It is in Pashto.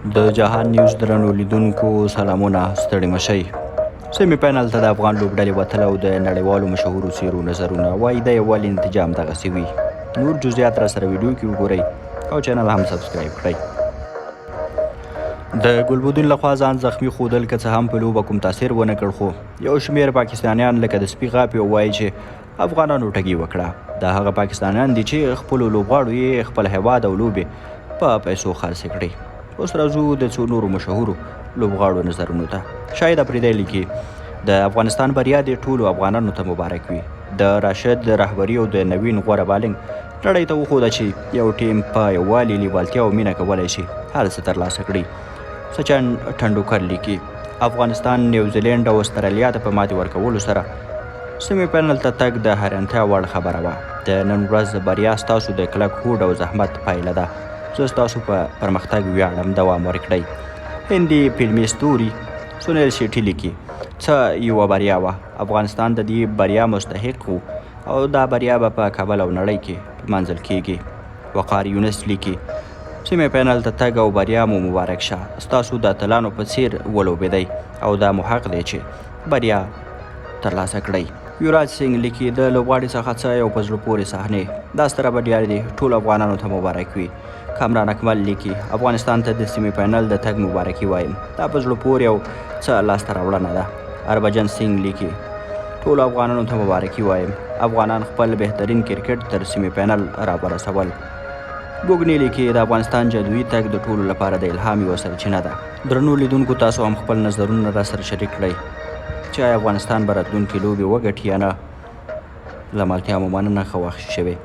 د جهان نیوز درنو لیدونکو سلامونه، ستړي مشئ. سیمي فاینل ته د افغان لوبډلې وتله او د نړیوالو مشهورو څیرو نظرونه وایي د یووالي انتجام دغسې وي. نور جزئیات را سره ویډیو کې وګورئ او چینل هم سبسکرایب کړئ. د ګلبدین لخوا ځان زخمی ښودل که څه هم په لوبه کوم تاثیر ونه کړ، خو یو شمېر پاکستانیان لکه د سپي غاپې وایي چې افغانانو ټګي وکړه. دا هغه پاکستانیان دي چې خپلو لوبغاړو یې خپل هیواد او لوبې په پیسو خرڅې کړي. اوس راځو د څو نورو مشهورو لوبغاړو نظرونو ته. شاید افریدی لیکي د افغانستان بریا د ټولو افغانانو ته مبارک وي. د راشد رهبري او د نوین غوره بالنګ نړۍ ته وښوده چې یو ټیم په یووالي، لیوالتیا او مینه کولی شي هر څه ترلاسه کړي. سچن ټنډوکر لیکي افغانستان نیوزیلینډ او استرالیا ته په ماتې ورکولو سره سیمي فاینل ته تګ د حیرانتیا وړ خبره وه. د نن ورځ بریا ستاسو د کلک هوډ او زحمت پایله ده. زه ستاسو په پرمختګ ویاړم، دوام ورکړئ. هندي فلمي ستوري سونیل شیټي لیکي څه یوه بریا وه. افغانستان د دې بریا مستحق و او دا بریا به په کابل او نړۍ کې لمانځل کیږي. وقار یونس لیکي سیمي فاینل ته تګ او بریا مو مبارک شه. ستاسو د اتلانو په څیر ولوبېدئ او دا مو حق دی چې بریا ترلاسه کړئ. یوراج سینګ لیکي د لوبغاړي څخه څه یو په زړه پورې صحنې، دا ستره بریا دی، ټولو افغانانو ته مبارک وي. کامران اکمل لیکي افغانستان ته د سیمي فاینل د تګ مبارکي وایم، دا په زړه پورې او څه لاسته راوړنه ده. اربجن سینګ لیکي ټولو افغانانو ته مبارکي وایم، افغانان خپل بهترین کرکټ تر سیمي فاینل راورسول. بوګنی لیکي د افغانستان جادویي تګ د ټولو لپاره د الهام یوه سرچینه ده. درنو لیدونکو، تاسو هم خپل نظرونه را سره شریک کړئ چې آیا افغانستان به راتلونکې لوبې وګټي یا نه. له ملتیا مو مننه، ښه وخت شوی.